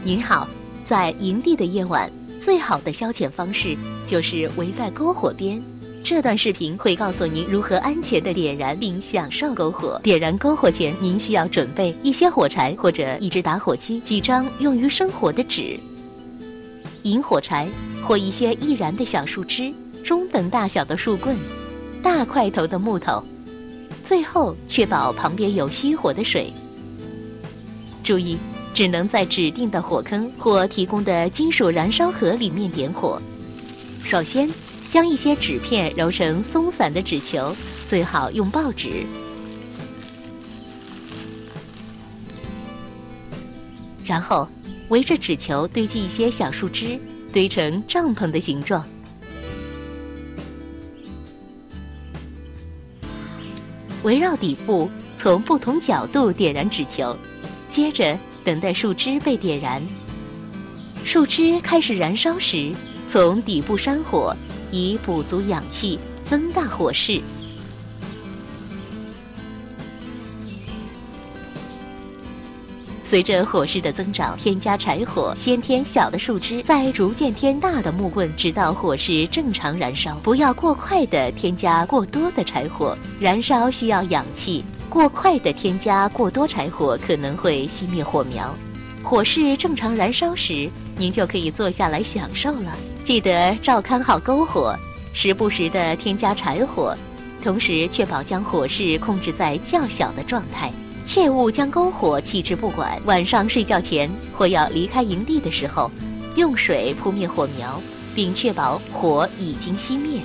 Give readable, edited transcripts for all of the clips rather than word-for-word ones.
您好，在营地的夜晚，最好的消遣方式就是围在篝火边。这段视频会告诉您如何安全地点燃并享受篝火。点燃篝火前，您需要准备一些火柴或者一支打火机、几张用于生火的纸、引火柴或一些易燃的小树枝、中等大小的树棍、大块头的木头。最后，确保旁边有熄火的水。注意，只能在指定的火坑或提供的金属燃烧盒里面点火。首先，将一些纸片揉成松散的纸球，最好用报纸。然后，围着纸球堆积一些小树枝，堆成帐篷的形状。围绕底部，从不同角度点燃纸球，接着等待树枝被点燃。树枝开始燃烧时，从底部扇火，以补足氧气，增大火势。随着火势的增长，添加柴火，先添小的树枝，再逐渐添大的木棍，直到火势正常燃烧。不要过快地添加过多的柴火，燃烧需要氧气，过快地添加过多柴火可能会熄灭火苗。火势正常燃烧时，您就可以坐下来享受了。记得照看好篝火，时不时地添加柴火，同时确保将火势控制在较小的状态。切勿将篝火弃之不管。晚上睡觉前或要离开营地的时候，用水扑灭火苗，并确保火已经熄灭。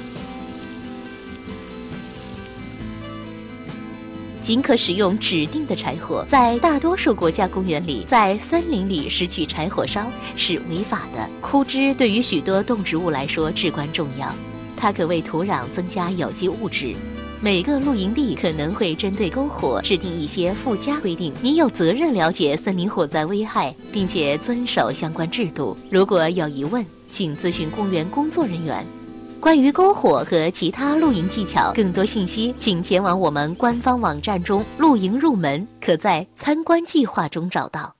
仅可使用指定的柴火。在大多数国家公园里，在森林里拾取柴火烧是违法的。枯枝对于许多动植物来说至关重要，它可为土壤增加有机物质。每个露营地可能会针对篝火制定一些附加规定，你有责任了解森林火灾危害，并且遵守相关制度。如果有疑问，请咨询公园工作人员。关于篝火和其他露营技巧，更多信息请前往我们官方网站中露营入门，可在参观计划中找到。